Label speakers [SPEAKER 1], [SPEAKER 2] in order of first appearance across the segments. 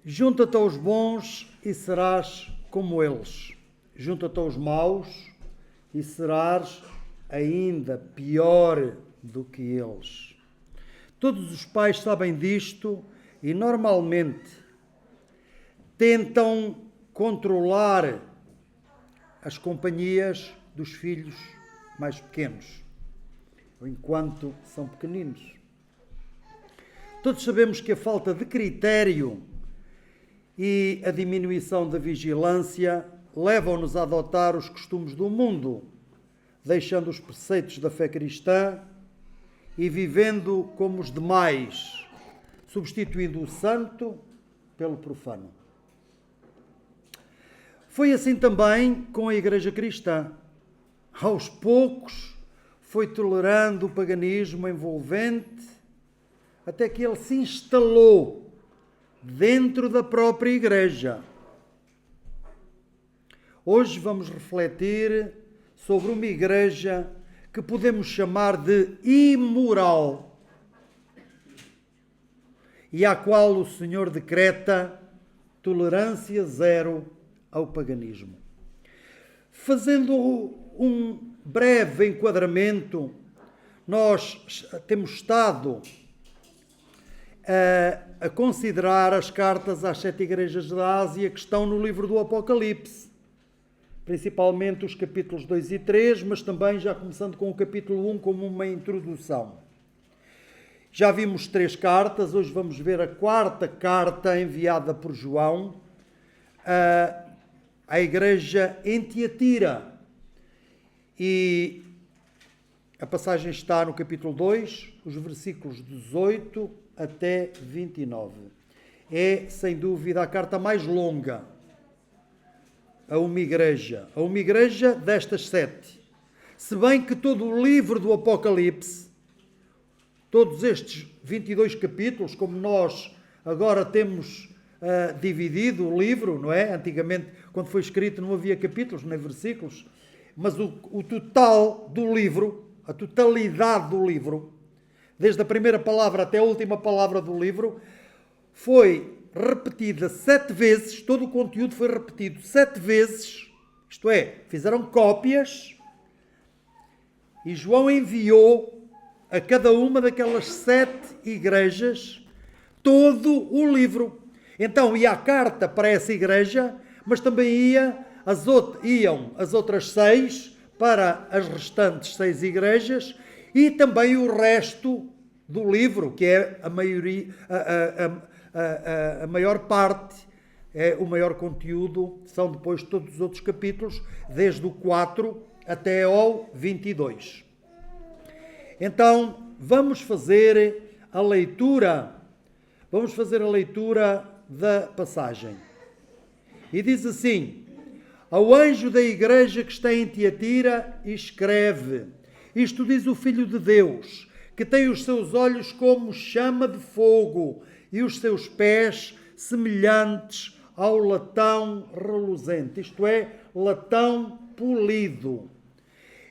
[SPEAKER 1] Junta-te aos bons e serás como eles. Junta-te aos maus e serás ainda pior do que eles. Todos os pais sabem disto e normalmente tentam controlar as companhias dos filhos mais pequenos, enquanto são pequeninos. Todos sabemos que a falta de critério e a diminuição da vigilância levam-nos a adotar os costumes do mundo, deixando os preceitos da fé cristã e vivendo como os demais, substituindo o santo pelo profano. Foi assim também com a Igreja Cristã. Aos poucos foi tolerando o paganismo envolvente até que ele se instalou dentro da própria Igreja. Hoje vamos refletir sobre uma Igreja que podemos chamar de imoral e à qual o Senhor decreta tolerância zero ao paganismo. Fazendo um breve enquadramento, nós temos estado a considerar as cartas às 7 igrejas da Ásia que estão no livro do Apocalipse, principalmente os capítulos 2 e 3, mas também já começando com o capítulo 1 como uma introdução. Já vimos 3 cartas, hoje vamos ver a 4ª carta enviada por João à igreja em Tiatira. E a passagem está no capítulo 2, os versículos 18 até 29. É, sem dúvida, a carta mais longa a uma igreja destas 7. Se bem que todo o livro do Apocalipse, todos estes 22 capítulos, como nós agora temos dividido o livro, não é? Antigamente, quando foi escrito, não havia capítulos nem versículos, mas o total do livro, a totalidade do livro, desde a primeira palavra até a última palavra do livro, foi repetida 7 vezes, todo o conteúdo foi repetido 7 vezes, isto é, fizeram cópias, e João enviou a cada uma daquelas 7 igrejas todo o livro. Então ia a carta para essa igreja, mas também iam as outras 6 para as restantes 6 igrejas e também o resto do livro, que é a maioria, a maior parte, é o maior conteúdo, são depois todos os outros capítulos, desde o 4 até ao 22. Então, vamos fazer a leitura da passagem. E diz assim: ao anjo da igreja que está em Tiatira, escreve: isto diz o Filho de Deus, que tem os seus olhos como chama de fogo e os seus pés semelhantes ao latão reluzente, isto é, latão polido.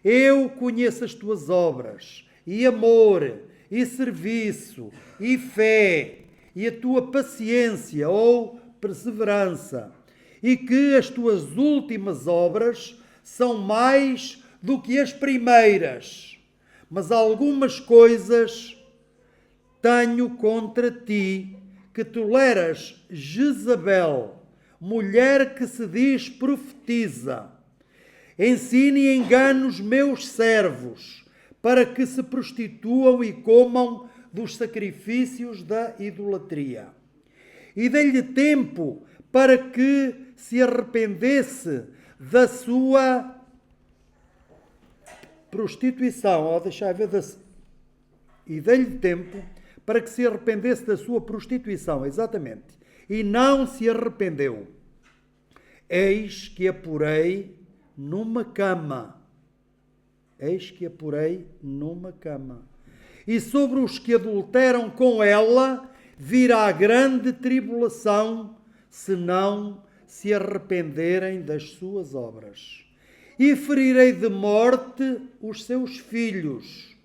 [SPEAKER 1] Eu conheço as tuas obras, e amor, e serviço, e fé, e a tua paciência ou perseverança, e que as tuas últimas obras são mais do que as primeiras, mas algumas coisas tenho contra ti, que toleras Jezabel, mulher que se diz profetiza. Ensine e engane os meus servos, para que se prostituam e comam dos sacrifícios da idolatria. E dei-lhe tempo para que se arrependesse da sua prostituição. E dei-lhe tempo para que se arrependesse da sua prostituição, exatamente. E não se arrependeu. Eis que a porei numa cama. Eis que a porei numa cama. E sobre os que adulteram com ela virá grande tribulação, se não se arrependerem das suas obras. E ferirei de morte os seus filhos,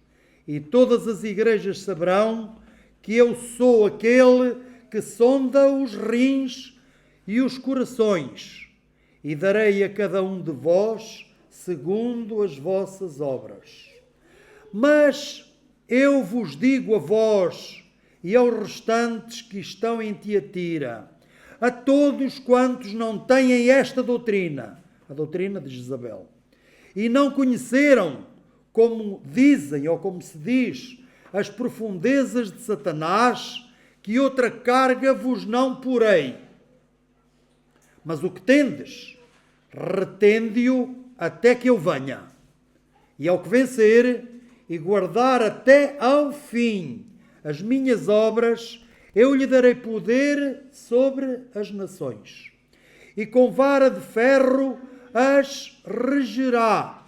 [SPEAKER 1] e todas as igrejas saberão que eu sou aquele que sonda os rins e os corações, e darei a cada um de vós segundo as vossas obras. Mas eu vos digo a vós e aos restantes que estão em Tiatira, a todos quantos não têm esta doutrina, a doutrina de Jezabel, e não conheceram, como dizem ou como se diz, as profundezas de Satanás, que outra carga vos não porei. Mas o que tendes, retende-o até que eu venha. E ao que vencer e guardar até ao fim as minhas obras, eu lhe darei poder sobre as nações. E com vara de ferro as regerá,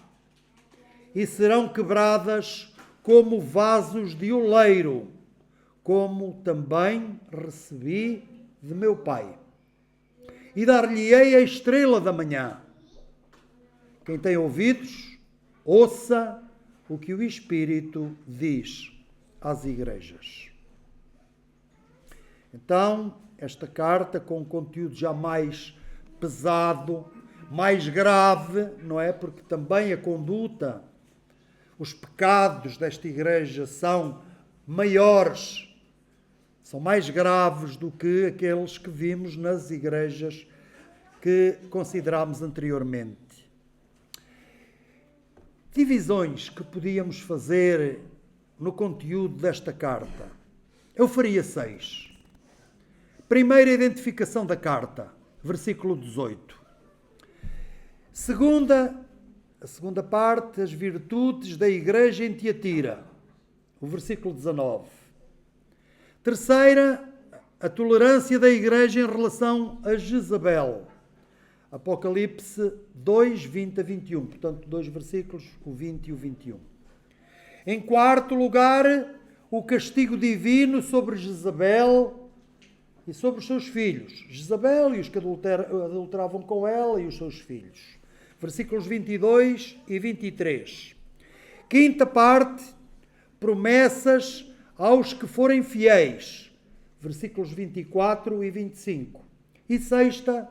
[SPEAKER 1] e serão quebradas como vasos de oleiro, como também recebi de meu Pai. E dar-lhe-ei a estrela da manhã. Quem tem ouvidos, ouça o que o Espírito diz às igrejas. Então, esta carta, com um conteúdo já mais pesado, mais grave, não é? Porque também a conduta, os pecados desta igreja são maiores, são mais graves do que aqueles que vimos nas igrejas que considerámos anteriormente. Divisões que podíamos fazer no conteúdo desta carta. Eu faria 6. Primeira identificação da carta, versículo 18. A segunda parte, as virtudes da igreja em Tiatira, o versículo 19. Terceira, a tolerância da igreja em relação a Jezabel, Apocalipse 2, 20 a 21. Portanto, 2 versículos, o 20 e o 21. Em quarto lugar, o castigo divino sobre Jezabel e sobre os seus filhos. Jezabel e os que adulteravam com ela e os seus filhos. Versículos 22 e 23. Quinta parte, promessas aos que forem fiéis. Versículos 24 e 25. E sexta,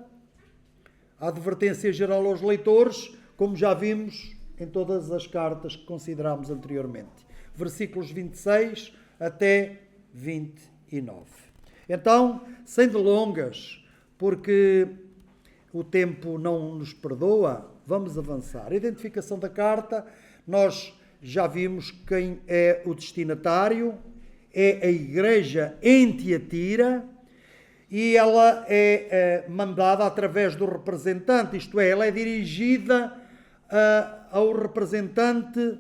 [SPEAKER 1] a advertência geral aos leitores, como já vimos em todas as cartas que considerámos anteriormente. Versículos 26 até 29. Então, sem delongas, porque o tempo não nos perdoa, vamos avançar. A identificação da carta, nós já vimos quem é o destinatário, é a igreja em Tiatira, e ela é mandada através do representante, isto é, ela é dirigida ao representante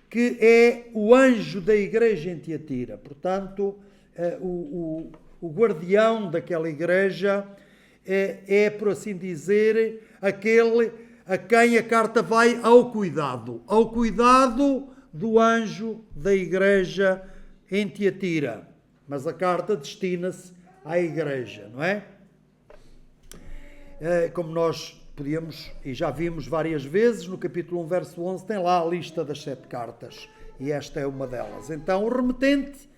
[SPEAKER 1] que é o anjo da igreja em Tiatira. Portanto, o guardião daquela igreja é, por assim dizer, aquele a quem a carta vai ao cuidado do anjo da igreja em Tiatira. Mas a carta destina-se à igreja, não é? Como nós podíamos, e já vimos várias vezes, no capítulo 1, verso 11, tem lá a lista das 7 cartas, e esta é uma delas. Então, o remetente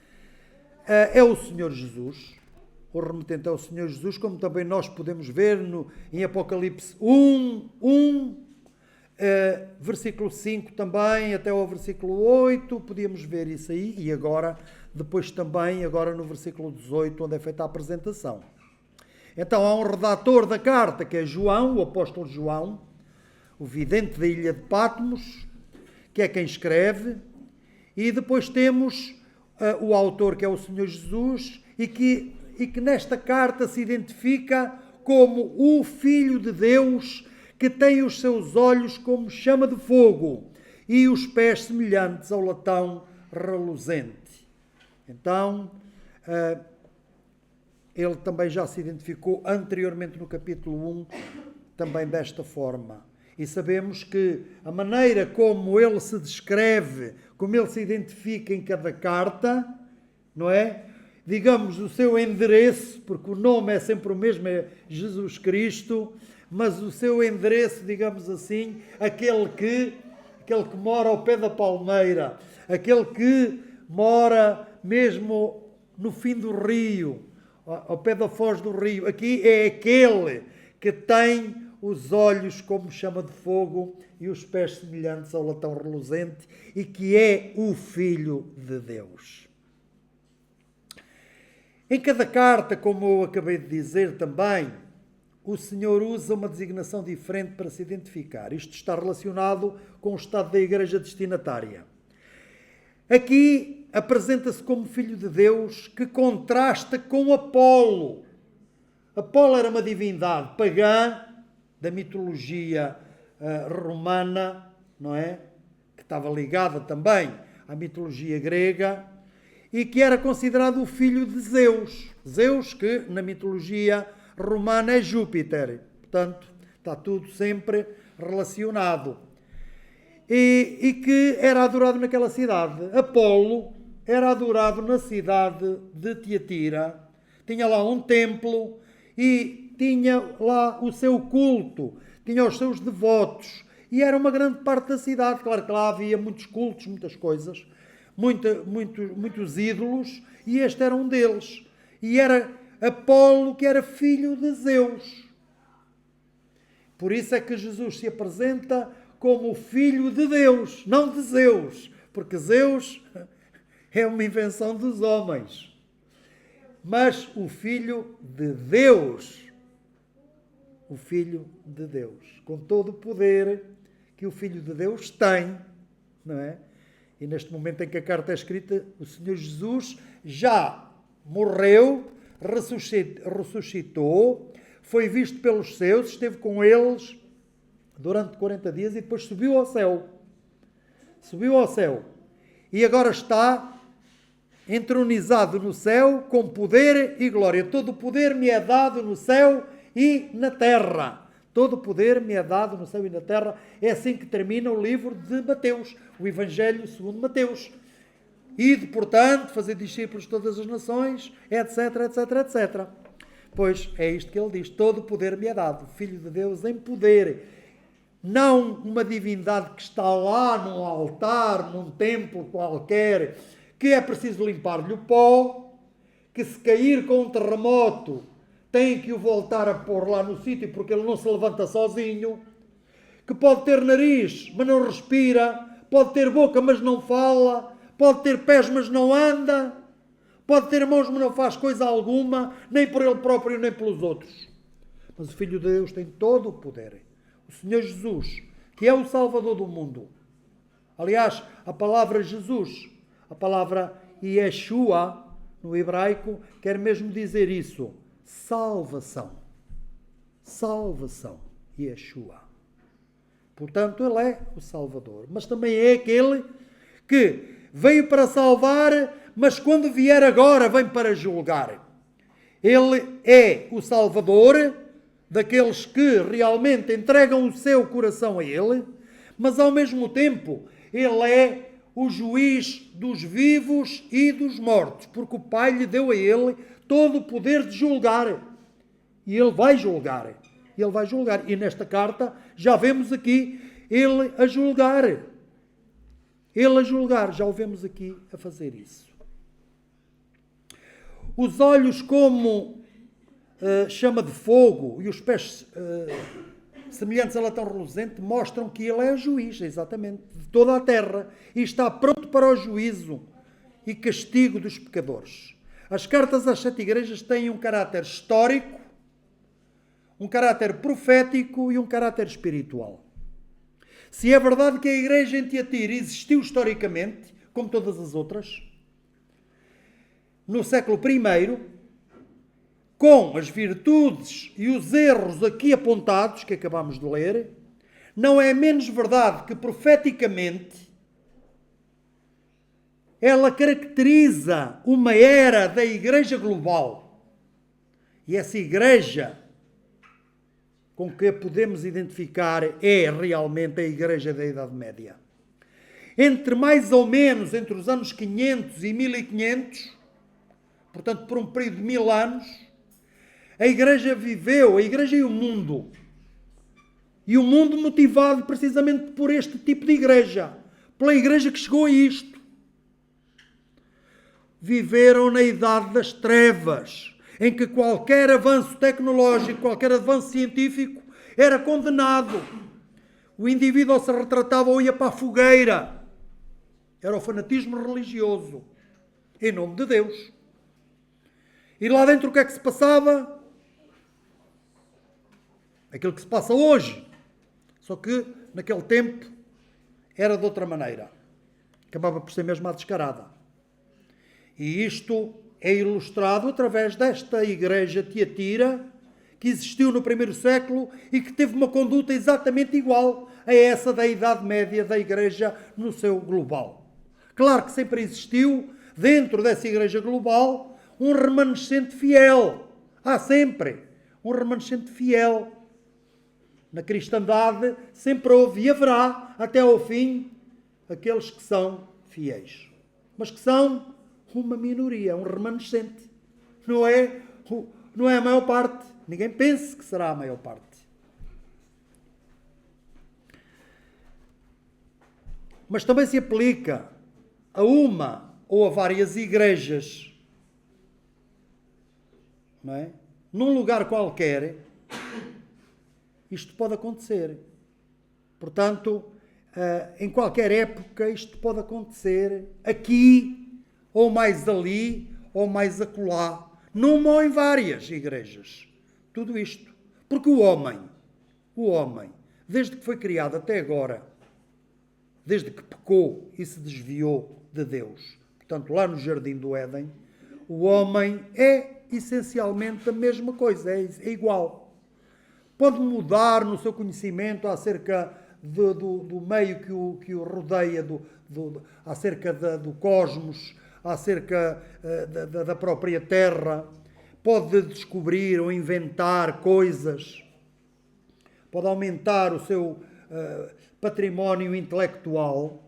[SPEAKER 1] é o Senhor Jesus. O remetente é o Senhor Jesus, como também nós podemos ver em Apocalipse 1, versículo 5 também, até ao versículo 8, podíamos ver isso aí, e agora, depois também, agora no versículo 18, onde é feita a apresentação. Então, há um redator da carta, que é João, o apóstolo João, o vidente da ilha de Patmos, que é quem escreve, e depois temos o autor, que é o Senhor Jesus, e que nesta carta se identifica como o Filho de Deus, que tem os seus olhos como chama de fogo e os pés semelhantes ao latão reluzente. Então, ele também já se identificou anteriormente no capítulo 1, também desta forma. E sabemos que a maneira como ele se descreve, como ele se identifica em cada carta, não é? Digamos, o seu endereço, porque o nome é sempre o mesmo, é Jesus Cristo, mas o seu endereço, digamos assim, aquele que mora ao pé da palmeira, aquele que mora mesmo no fim do rio, ao pé da foz do rio. Aqui é aquele que tem os olhos como chama de fogo e os pés semelhantes ao latão reluzente, e que é o Filho de Deus. Em cada carta, como eu acabei de dizer também, o Senhor usa uma designação diferente para se identificar. Isto está relacionado com o estado da igreja destinatária. Aqui apresenta-se como Filho de Deus, que contrasta com Apolo. Apolo era uma divindade pagã da mitologia romana, não é? Que estava ligada também à mitologia grega e que era considerado o filho de Zeus. Zeus, que na mitologia romana é Júpiter. Portanto, está tudo sempre relacionado. E que era adorado naquela cidade. Apolo era adorado na cidade de Tiatira. Tinha lá um templo e tinha lá o seu culto, tinha os seus devotos, e era uma grande parte da cidade. Claro que lá havia muitos cultos, muitas coisas, muitos ídolos, e este era um deles. E era Apolo, que era filho de Zeus. Por isso é que Jesus se apresenta como o Filho de Deus, não de Zeus, porque Zeus é uma invenção dos homens. Mas o Filho de Deus, o Filho de Deus, com todo o poder que o Filho de Deus tem, não é? E neste momento em que a carta é escrita, o Senhor Jesus já morreu, ressuscitou, foi visto pelos seus, esteve com eles durante 40 dias e depois subiu ao céu. Subiu ao céu. E agora está entronizado no céu com poder e glória. Todo o poder me é dado no céu e na terra. Todo o poder me é dado no céu e na terra. É assim que termina o livro de Mateus, o Evangelho segundo Mateus. Ide, portanto, fazer discípulos de todas as nações, etc, etc, etc. Pois é isto que ele diz. Todo o poder me é dado. Filho de Deus em poder. Não uma divindade que está lá num altar, num templo qualquer, que é preciso limpar-lhe o pó, que se cair com um terremoto tem que o voltar a pôr lá no sítio porque ele não se levanta sozinho, que pode ter nariz, mas não respira, pode ter boca, mas não fala, pode ter pés, mas não anda, pode ter mãos, mas não faz coisa alguma, nem por ele próprio, nem pelos outros. Mas o Filho de Deus tem todo o poder. O Senhor Jesus, que é o Salvador do mundo. Aliás, a palavra Jesus, a palavra Yeshua, no hebraico, quer mesmo dizer isso. Salvação. Salvação. Yeshua. Portanto, ele é o Salvador. Mas também é aquele que veio para salvar, mas quando vier agora, vem para julgar. Ele é o Salvador daqueles que realmente entregam o seu coração a ele, mas ao mesmo tempo, ele é o juiz dos vivos e dos mortos, porque o Pai lhe deu a ele todo o poder de julgar. E ele vai julgar. Ele vai julgar. E nesta carta já vemos aqui ele a julgar. Ele a julgar. Já o vemos aqui a fazer isso. Os olhos como chama de fogo e os pés semelhantes a latão reluzente mostram que ele é o juiz, exatamente, de toda a terra e está pronto para o juízo e castigo dos pecadores. As cartas às 7 igrejas têm um caráter histórico, um caráter profético e um caráter espiritual. Se é verdade que a igreja em Tiatira existiu historicamente, como todas as outras, no século I, com as virtudes e os erros aqui apontados, que acabamos de ler, não é menos verdade que profeticamente ela caracteriza uma era da igreja global. E essa igreja com que podemos identificar é realmente a igreja da Idade Média. Entre mais ou menos entre os anos 500 e 1500, portanto por um período de 1000 anos, a igreja viveu, a igreja e o mundo. E o mundo motivado precisamente por este tipo de igreja. Pela igreja que chegou a isto. Viveram na idade das trevas. em que qualquer avanço tecnológico, qualquer avanço científico era condenado. O indivíduo ou se retratava ou ia para a fogueira. Era o fanatismo religioso, em nome de Deus. E lá dentro o que é que se passava? Aquilo que se passa hoje. Só que, naquele tempo, era de outra maneira. Acabava por ser mesmo à descarada. E isto é ilustrado através desta igreja Tiatira, que existiu no primeiro século e que teve uma conduta exatamente igual a essa da Idade Média da igreja no seu global. Claro que sempre existiu, dentro dessa igreja global, um remanescente fiel. Há sempre um remanescente fiel. Na cristandade sempre houve e haverá, até ao fim, aqueles que são fiéis. Mas que são uma minoria, um remanescente. Não é a maior parte. Ninguém pense que será a maior parte. Mas também se aplica a uma ou a várias igrejas, não é? Num lugar qualquer, isto pode acontecer. Portanto, em qualquer época, isto pode acontecer aqui, ou mais ali, ou mais acolá, numa ou em várias igrejas. Tudo isto. Porque o homem, desde que foi criado até agora, desde que pecou e se desviou de Deus, portanto, lá no Jardim do Éden, o homem é essencialmente a mesma coisa, é igual. Pode mudar no seu conhecimento acerca do meio que o rodeia, acerca do cosmos, acerca da própria Terra. Pode descobrir ou inventar coisas. Pode aumentar o seu património intelectual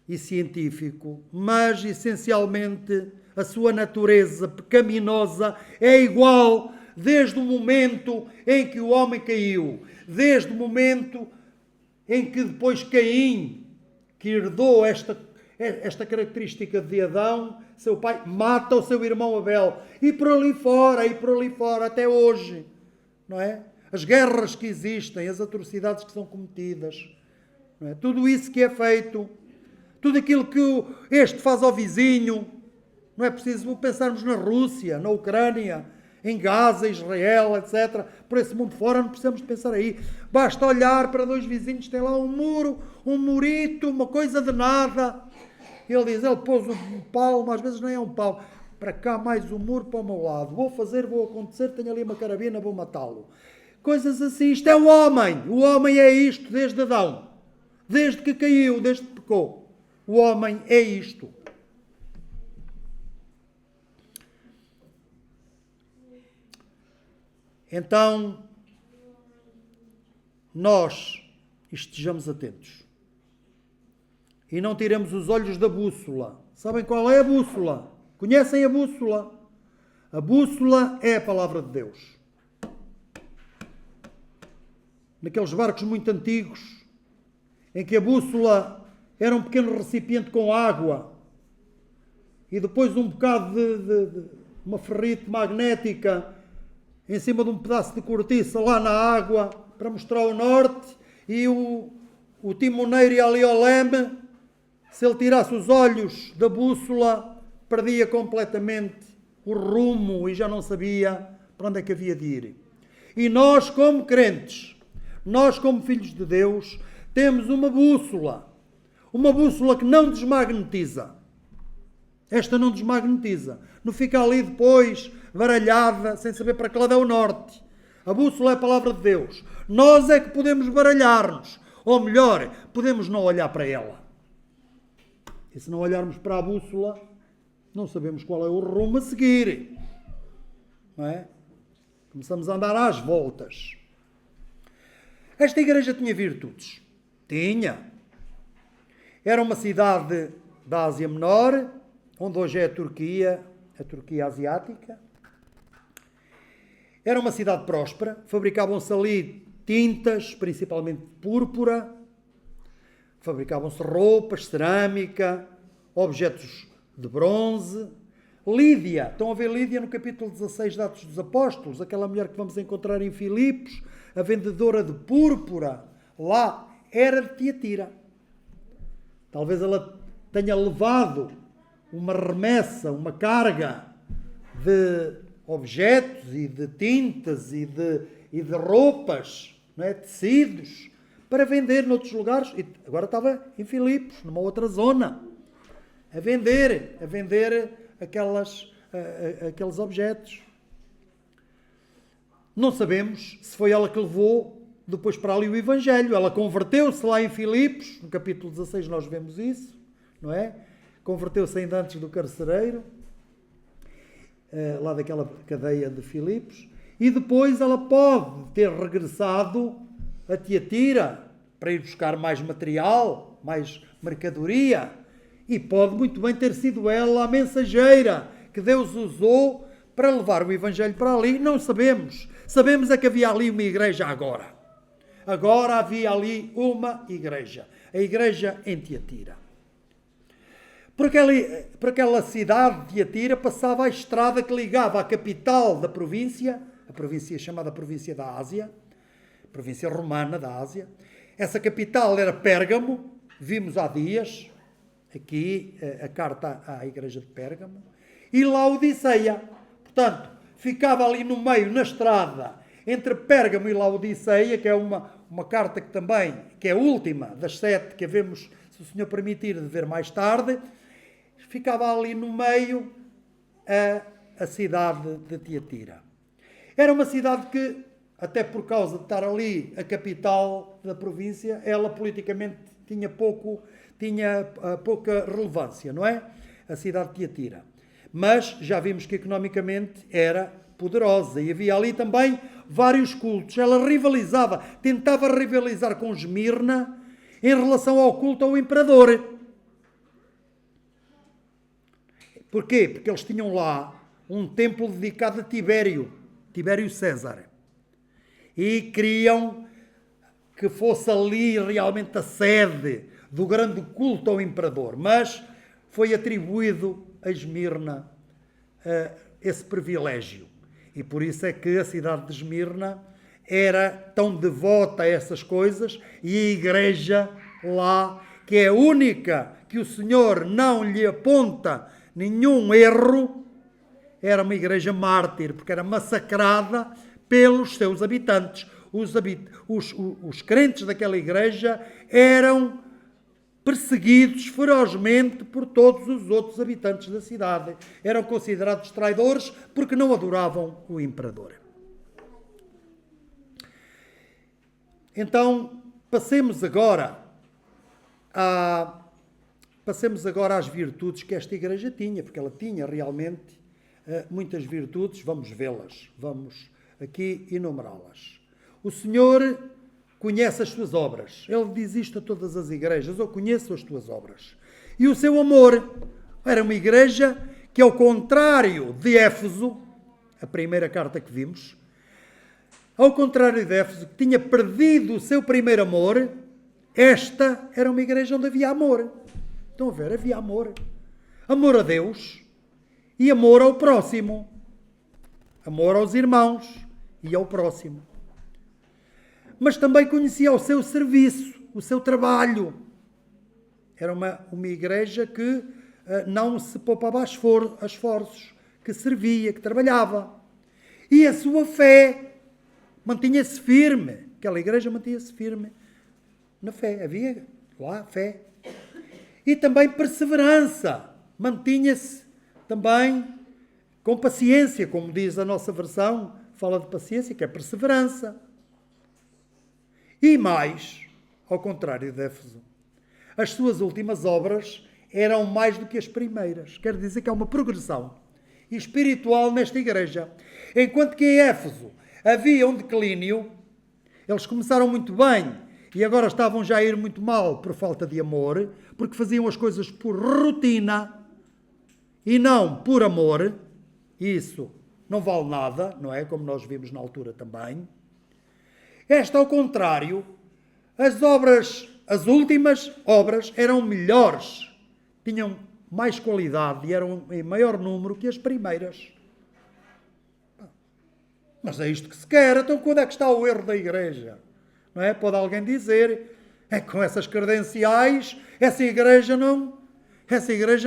[SPEAKER 1] e científico, mas essencialmente a sua natureza pecaminosa é igual desde o momento em que o homem caiu, desde o momento em que depois Caim, que herdou esta característica de Adão, seu pai, mata o seu irmão Abel, e por ali fora, até hoje, não é? As guerras que existem, as atrocidades que são cometidas, não é? Tudo isso que é feito, tudo aquilo que este faz ao vizinho, não é preciso pensarmos na Rússia, na Ucrânia, em Gaza, Israel, etc. Por esse mundo fora não precisamos de pensar aí. Basta olhar para dois vizinhos, tem lá um muro, um murito, uma coisa de nada. Ele pôs um palmo, às vezes nem é um palmo. Para cá mais um muro para o meu lado. Vou acontecer, tenho ali uma carabina, vou matá-lo. Coisas assim. Isto é o homem. O homem é isto desde Adão. Desde que caiu, desde que pecou. O homem é isto. Então, nós estejamos atentos. E não tiremos os olhos da bússola. Sabem qual é a bússola? Conhecem a bússola? A bússola é a palavra de Deus. Naqueles barcos muito antigos, em que a bússola era um pequeno recipiente com água e depois um bocado de uma ferrite magnética em cima de um pedaço de cortiça lá na água para mostrar o norte, e o timoneiro ia ali ao leme. Se ele tirasse os olhos da bússola, perdia completamente o rumo e já não sabia para onde é que havia de ir. E nós, como crentes, nós, como filhos de Deus, temos uma bússola que não desmagnetiza. Esta não desmagnetiza. Não fica ali depois baralhada, sem saber para que lado é o norte. A bússola é a palavra de Deus. Nós é que podemos baralhar-nos. Ou melhor, podemos não olhar para ela. E se não olharmos para a bússola, não sabemos qual é o rumo a seguir. Não é? Começamos a andar às voltas. Esta igreja tinha virtudes. Tinha. Era uma cidade da Ásia Menor, onde hoje é a Turquia asiática. Era uma cidade próspera, fabricavam-se ali tintas, principalmente púrpura, fabricavam-se roupas, cerâmica, objetos de bronze. Lídia, estão a ver Lídia no capítulo 16 de Atos dos Apóstolos, aquela mulher que vamos encontrar em Filipos, a vendedora de púrpura, lá, era de Tiatira. Talvez ela tenha levado uma remessa, uma carga de objetos e de tintas e de roupas, não é? Tecidos, para vender noutros lugares. E agora estava em Filipos, numa outra zona, a vender aqueles objetos. Não sabemos se foi ela que levou depois para ali o Evangelho. Ela converteu-se lá em Filipos, no capítulo 16 nós vemos isso, não é? Converteu-se ainda antes do carcereiro, lá daquela cadeia de Filipos, e depois ela pode ter regressado a Tiatira para ir buscar mais material, mais mercadoria, e pode muito bem ter sido ela a mensageira que Deus usou para levar o Evangelho para ali. Não sabemos. Sabemos é que havia ali uma igreja agora. Agora havia ali uma igreja. A igreja em Tiatira. Por aquela cidade de Tiatira passava a estrada que ligava a capital da província, a província chamada Província da Ásia, província romana da Ásia. Essa capital era Pérgamo, vimos há dias, aqui a carta à igreja de Pérgamo, e Laodiceia. Portanto, ficava ali no meio, na estrada, entre Pérgamo e Laodiceia, que é uma carta que é a última das 7 que havemos, se o Senhor permitir, de ver mais tarde. Ficava ali no meio a cidade de Tiatira. Era uma cidade que, até por causa de estar ali a capital da província, ela politicamente tinha pouca relevância, não é? A cidade de Tiatira. Mas já vimos que economicamente era poderosa e havia ali também vários cultos. Ela tentava rivalizar com Esmirna em relação ao culto ao imperador. Porquê? Porque eles tinham lá um templo dedicado a Tibério César. E queriam que fosse ali realmente a sede do grande culto ao imperador. Mas foi atribuído a Esmirna esse privilégio. E por isso é que a cidade de Esmirna era tão devota a essas coisas, e a igreja lá, que é a única que o Senhor não lhe aponta nenhum erro, era uma igreja mártir, porque era massacrada pelos seus habitantes. Os crentes daquela igreja eram perseguidos ferozmente por todos os outros habitantes da cidade. Eram considerados traidores porque não adoravam o imperador. Então, passemos agora às virtudes que esta igreja tinha, porque ela tinha realmente muitas virtudes. Vamos vê-las, vamos aqui enumerá-las. O Senhor conhece as suas obras. Ele diz isto a todas as igrejas: eu conheço as tuas obras. E o seu amor. Era uma igreja que, ao contrário de Éfeso, a primeira carta que vimos, ao contrário de Éfeso, que tinha perdido o seu primeiro amor, esta era uma igreja onde havia amor. Estão a ver? Havia amor. Amor a Deus e amor ao próximo. Amor aos irmãos e ao próximo. Mas também conhecia o seu serviço, o seu trabalho. Era uma igreja que não se poupava a esforços, que servia, que trabalhava. E a sua fé mantinha-se firme. Aquela igreja mantinha-se firme na fé. Havia lá fé. E também perseverança. Mantinha-se também com paciência, como diz a nossa versão, fala de paciência, que é perseverança. E mais, ao contrário de Éfeso, as suas últimas obras eram mais do que as primeiras. Quer dizer que há uma progressão espiritual nesta igreja. Enquanto que em Éfeso havia um declínio, eles começaram muito bem e agora estavam já a ir muito mal por falta de amor, porque faziam as coisas por rotina e não por amor. Isso não vale nada, não é? Como nós vimos na altura também. Esta, ao contrário, as últimas obras eram melhores, tinham mais qualidade e eram em maior número que as primeiras. Mas é isto que se quer. Então quando é que está o erro da igreja? Não é? Pode alguém dizer, com essas credenciais, essa igreja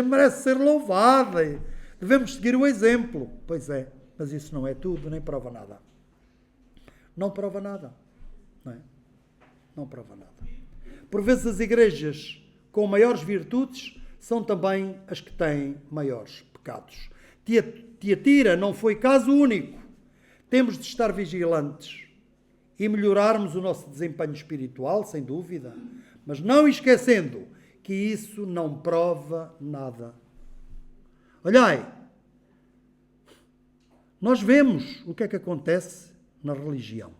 [SPEAKER 1] merece ser louvada. Devemos seguir o exemplo. Pois é, mas isso não é tudo, nem prova nada. Não prova nada. Não é? Não prova nada. Por vezes as igrejas com maiores virtudes são também as que têm maiores pecados. Tiatira não foi caso único. Temos de estar vigilantes e melhorarmos o nosso desempenho espiritual, sem dúvida, mas não esquecendo que isso não prova nada. Olhai, nós vemos o que é que acontece na religião.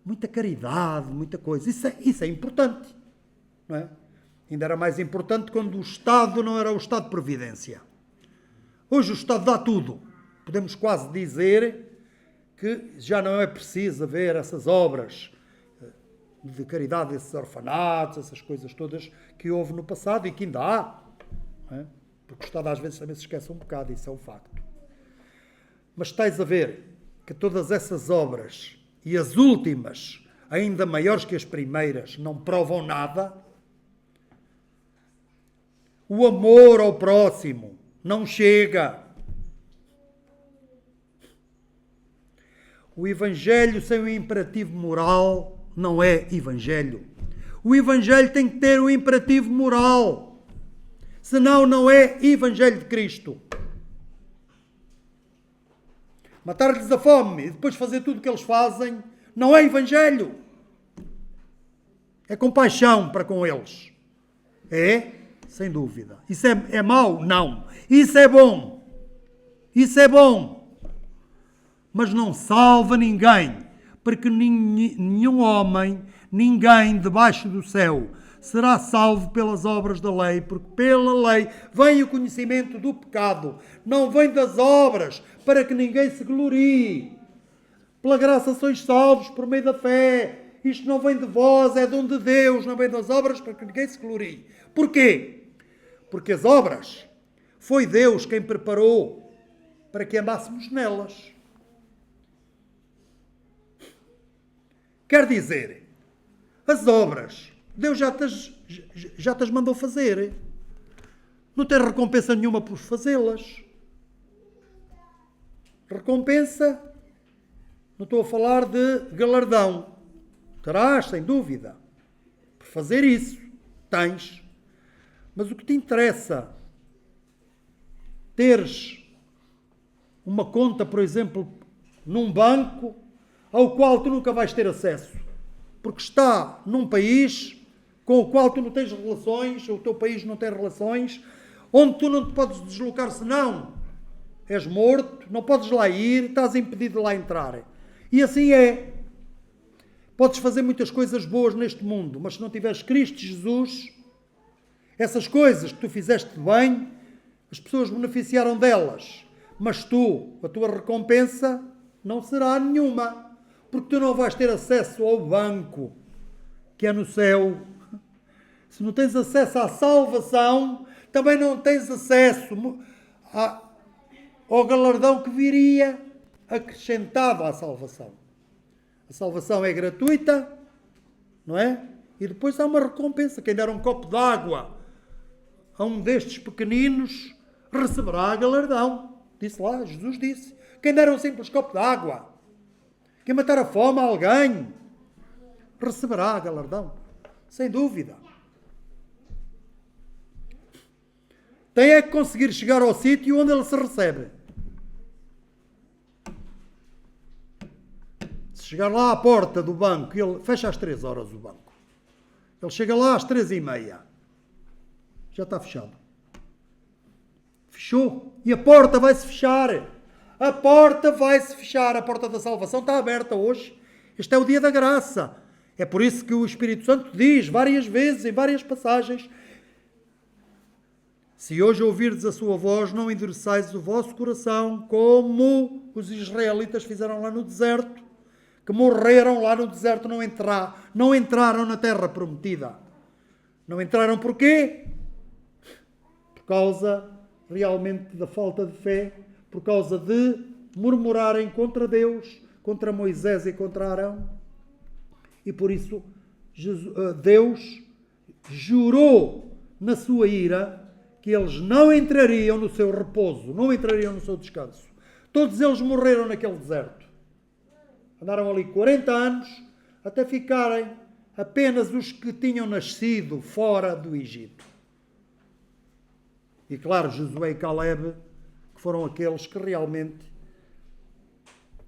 [SPEAKER 1] Muita caridade, muita coisa. Isso é importante, não é? Ainda era mais importante quando o Estado não era o Estado de Providência. Hoje o Estado dá tudo. Podemos quase dizer que já não é preciso haver essas obras de caridade, esses orfanatos, essas coisas todas que houve no passado e que ainda há. Não é? Porque o Estado às vezes também se esquece um bocado, isso é um facto. Mas estáis a ver que todas essas obras e as últimas, ainda maiores que as primeiras, não provam nada. O amor ao próximo não chega. O Evangelho sem o imperativo moral não é Evangelho. O Evangelho tem que ter o imperativo moral. Senão não é Evangelho de Cristo. Matar-lhes a fome e depois fazer tudo o que eles fazem não é Evangelho. É compaixão para com eles. É? Sem dúvida. Isso é mau? Não. Isso é bom. Isso é bom. Mas não salva ninguém. Porque nenhum homem, ninguém debaixo do céu será salvo pelas obras da lei, porque pela lei vem o conhecimento do pecado, não vem das obras, para que ninguém se glorie. Pela graça sois salvos por meio da fé. Isto não vem de vós, é dom de Deus, não vem das obras, para que ninguém se glorie. Porquê? Porque as obras foi Deus quem preparou para que andássemos nelas. Quer dizer, as obras Deus já te as mandou fazer. Não tem recompensa nenhuma por fazê-las. Recompensa, não estou a falar de galardão. Terás, sem dúvida, por fazer isso. Tens. Mas o que te interessa, teres uma conta, por exemplo, num banco, ao qual tu nunca vais ter acesso, porque está num país com o qual tu não tens relações, o teu país não tem relações, onde tu não te podes deslocar senão és morto, não podes lá ir, estás impedido de lá entrar. E assim é. Podes fazer muitas coisas boas neste mundo, mas se não tiveres Cristo Jesus, essas coisas que tu fizeste bem, as pessoas beneficiaram delas, mas tu, a tua recompensa não será nenhuma, porque tu não vais ter acesso ao banco que é no céu. Se não tens acesso à salvação, também não tens acesso ao galardão que viria acrescentado à salvação. A salvação é gratuita, não é? E depois há uma recompensa. Quem der um copo de água a um destes pequeninos receberá galardão. Disse lá, Jesus disse. Quem der um simples copo de água, quem matar a fome a alguém, receberá galardão. Sem dúvida. Tem é que conseguir chegar ao sítio onde ele se recebe. Se chegar lá à porta do banco, ele fecha às 3 horas o banco. Ele chega lá às 3h30. Já está fechado. Fechou. E a porta vai-se fechar. A porta vai-se fechar. A porta da salvação está aberta hoje. Este é o dia da graça. É por isso que o Espírito Santo diz várias vezes, em várias passagens: se hoje ouvirdes a sua voz, não endureçais o vosso coração, como os israelitas fizeram lá no deserto, que morreram lá no deserto, não entraram na terra prometida. Não entraram porquê? Porque causa realmente da falta de fé, por causa de murmurarem contra Deus, contra Moisés e contra Arão. E por isso Deus jurou na sua ira que eles não entrariam no seu repouso, não entrariam no seu descanso. Todos eles morreram naquele deserto. Andaram ali 40 anos até ficarem apenas os que tinham nascido fora do Egito. E claro, Josué e Caleb, que foram aqueles que realmente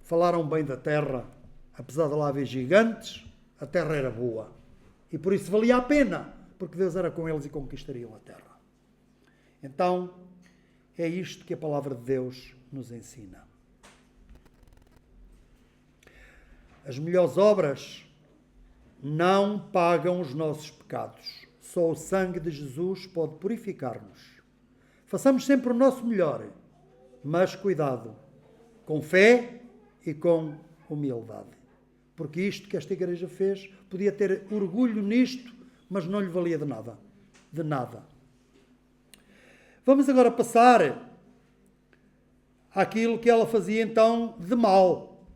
[SPEAKER 1] falaram bem da terra. Apesar de lá haver gigantes, a terra era boa. E por isso valia a pena, porque Deus era com eles e conquistariam a terra. Então, é isto que a palavra de Deus nos ensina. As melhores obras não pagam os nossos pecados. Só o sangue de Jesus pode purificar-nos. Façamos sempre o nosso melhor, mas cuidado, com fé e com humildade. Porque isto que esta igreja fez, podia ter orgulho nisto, mas não lhe valia de nada. De nada. Vamos agora passar àquilo que ela fazia então de mal,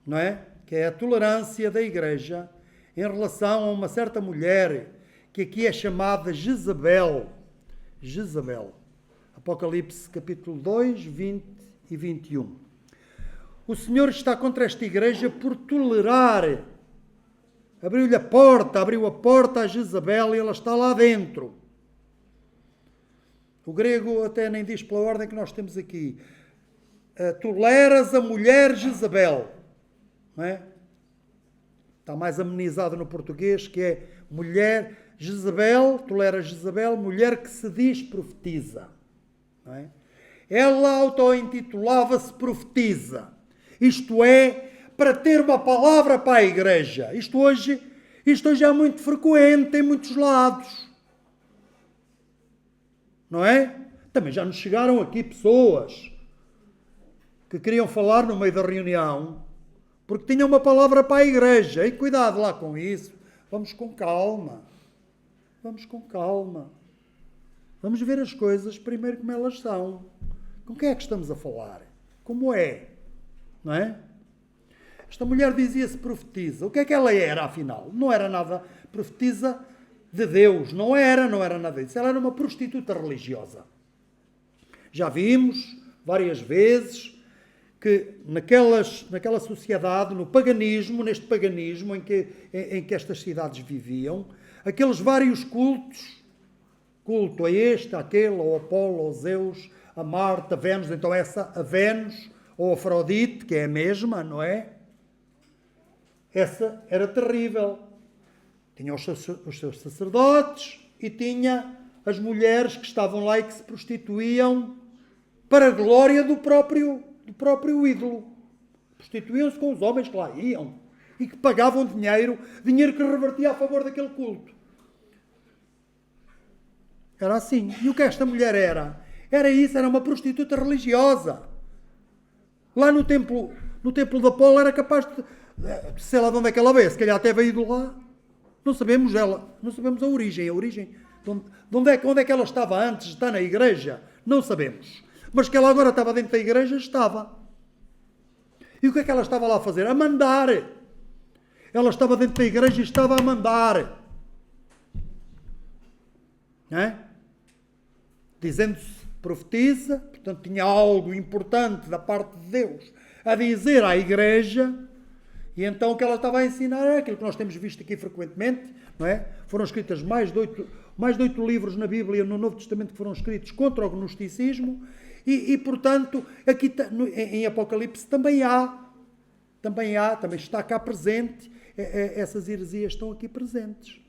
[SPEAKER 1] não é? Que é a tolerância da igreja em relação a uma certa mulher que aqui é chamada Jezabel. Jezabel. Apocalipse capítulo 2, 20 e 21. O Senhor está contra esta igreja por tolerar. Abriu a porta a Jezabel e ela está lá dentro. O grego até nem diz pela ordem que nós temos aqui. Toleras a mulher Jezabel. Não é? Está mais amenizado no português, que é mulher Jezabel, tolera Jezabel, mulher que se diz profetiza. Não é? Ela auto-intitulava-se profetiza. Isto é, para ter uma palavra para a igreja. Isto hoje é muito frequente em muitos lados. Não é? Também já nos chegaram aqui pessoas que queriam falar no meio da reunião porque tinham uma palavra para a igreja. E cuidado lá com isso. Vamos com calma. Vamos com calma. Vamos ver as coisas primeiro como elas são. Com quem é que estamos a falar? Como é? Não é? Esta mulher dizia-se profetisa. O que é que ela era, afinal? Não era nada profetisa de Deus. Não era nada disso. Ela era uma prostituta religiosa. Já vimos várias vezes que naquela sociedade, no paganismo, neste paganismo em que estas cidades viviam, aqueles vários cultos, culto a este, àquele, ao Apolo, ao Zeus, a Marte, a Vênus, então essa, a Vênus, ou a Afrodite, que é a mesma, não é? Essa era terrível. Tinha os seus sacerdotes e tinha as mulheres que estavam lá e que se prostituíam para a glória do próprio ídolo. Prostituíam-se com os homens que lá iam e que pagavam dinheiro que revertia a favor daquele culto. Era assim. E o que esta mulher era? Era isso, era uma prostituta religiosa. Lá no templo de Apolo era capaz de... Sei lá de onde é que ela veio, se calhar até veio de lá. Não sabemos ela, não sabemos a origem. Onde é que ela estava antes de estar na igreja? Não sabemos. Mas que ela agora estava dentro da igreja, estava. E o que é que ela estava lá a fazer? A mandar. Ela estava dentro da igreja e estava a mandar. Não é? Dizendo-se profetiza, portanto tinha algo importante da parte de Deus a dizer à igreja, e então o que ela estava a ensinar é aquilo que nós temos visto aqui frequentemente, não é? Foram escritas mais de 8 livros na Bíblia, no Novo Testamento, que foram escritos contra o gnosticismo, e portanto, aqui em Apocalipse também está cá presente, essas heresias estão aqui presentes.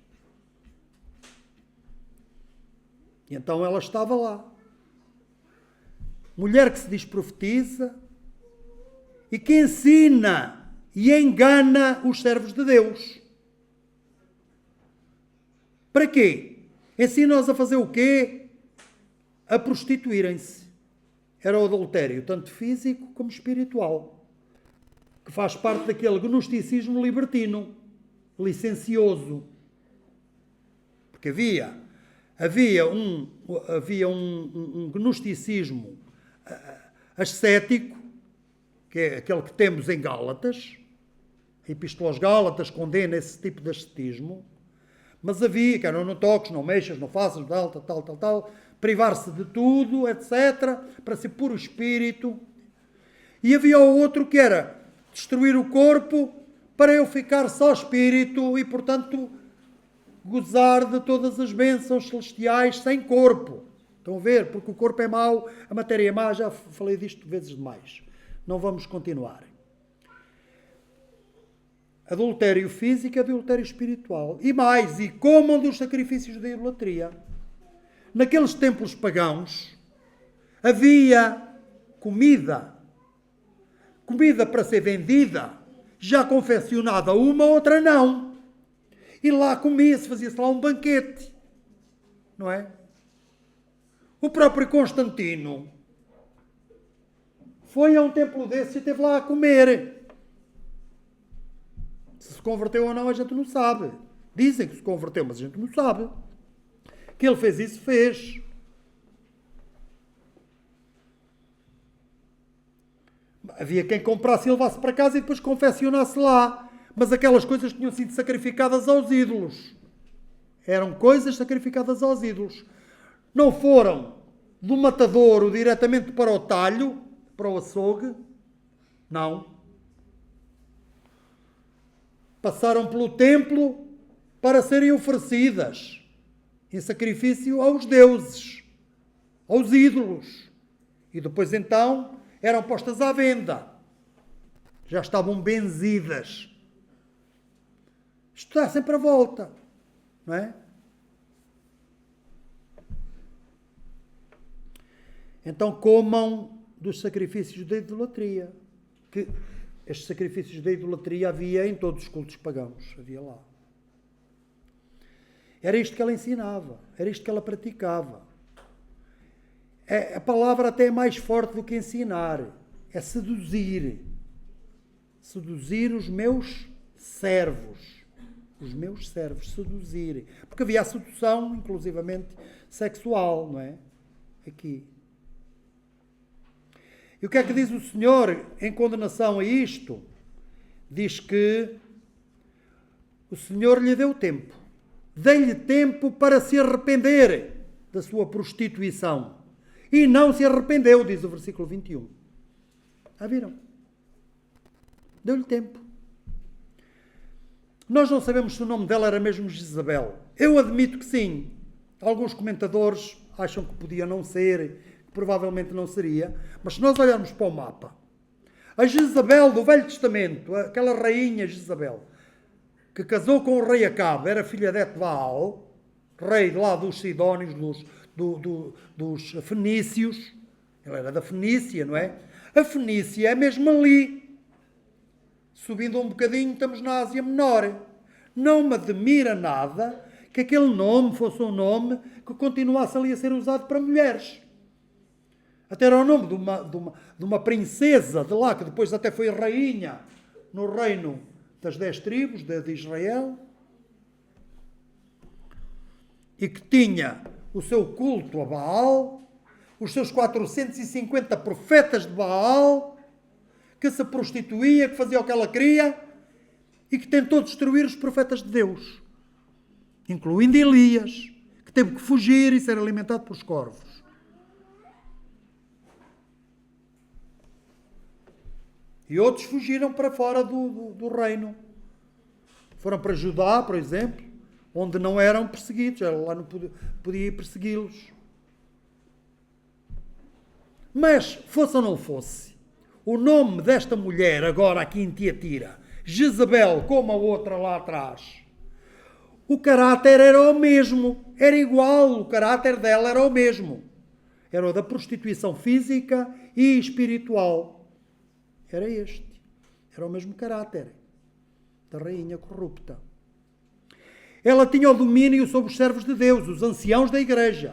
[SPEAKER 1] E então ela estava lá. Mulher que se diz profetiza e que ensina e engana os servos de Deus. Para quê? Ensina-os a fazer o quê? A prostituírem-se. Era o adultério, tanto físico como espiritual, que faz parte daquele gnosticismo libertino, licencioso. Porque havia havia um gnosticismo ascético, que é aquele que temos em Gálatas. A Epístola aos Gálatas condena esse tipo de ascetismo. Mas havia, que era não toques, não mexas, não faças, tal, privar-se de tudo, etc., para ser puro espírito. E havia o outro que era destruir o corpo para eu ficar só espírito e, portanto, gozar de todas as bênçãos celestiais sem corpo. Estão a ver? Porque o corpo é mau, a matéria é má, já falei disto vezes demais. Não vamos continuar. Adultério físico, adultério espiritual. E mais, e comam dos sacrifícios da idolatria. Naqueles templos pagãos havia comida para ser vendida, já confeccionada, uma, outra não. E lá comia-se, fazia-se lá um banquete. Não é? O próprio Constantino foi a um templo desse e esteve lá a comer. Se converteu ou não, a gente não sabe. Dizem que se converteu, mas a gente não sabe. Que ele fez isso, fez. Havia quem comprasse e levasse para casa e depois confeccionasse lá. Mas aquelas coisas tinham sido sacrificadas aos ídolos. Eram coisas sacrificadas aos ídolos. Não foram do matadouro diretamente para o talho, para o açougue. Não. Passaram pelo templo para serem oferecidas em sacrifício aos deuses, aos ídolos. E depois então eram postas à venda. Já estavam benzidas. Isto dá sempre a volta, não é? Então comam dos sacrifícios da idolatria. Que estes sacrifícios da idolatria havia em todos os cultos pagãos. Havia lá. Era isto que ela ensinava. Era isto que ela praticava. A palavra até é mais forte do que ensinar. É seduzir. Seduzir os meus servos. Os meus servos. Seduzir. Porque havia a sedução, inclusivamente, sexual, não é? Aqui. E o que é que diz o Senhor em condenação a isto? Diz que o Senhor lhe deu tempo. Dê-lhe tempo para se arrepender da sua prostituição. E não se arrependeu, diz o versículo 21. Já viram? Deu-lhe tempo. Nós não sabemos se o nome dela era mesmo Jezabel. Eu admito que sim. Alguns comentadores acham que podia não ser, que provavelmente não seria. Mas se nós olharmos para o mapa, a Jezabel do Velho Testamento, aquela rainha Jezabel, que casou com o rei Acabe, era filha de Etbaal, rei lá dos Sidónios, dos fenícios. Ela era da Fenícia, não é? A Fenícia é mesmo ali. Subindo um bocadinho, estamos na Ásia Menor. Não me admira nada que aquele nome fosse um nome que continuasse ali a ser usado para mulheres. Até era o nome de uma princesa de lá, que depois até foi rainha no reino das 10 tribos de Israel. E que tinha o seu culto a Baal, os seus 450 profetas de Baal, que se prostituía, que fazia o que ela queria e que tentou destruir os profetas de Deus, incluindo Elias, que teve que fugir e ser alimentado pelos corvos. E outros fugiram para fora do reino. Foram para Judá, por exemplo, onde não eram perseguidos. Ela lá não podia ir persegui-los. Mas, fosse ou não fosse, o nome desta mulher, agora aqui em Tiatira, Jezabel, como a outra lá atrás, o caráter era o mesmo. Era igual, o caráter dela era o mesmo. Era o da prostituição física e espiritual. Era este. Era o mesmo caráter da rainha corrupta. Ela tinha o domínio sobre os servos de Deus, os anciãos da igreja,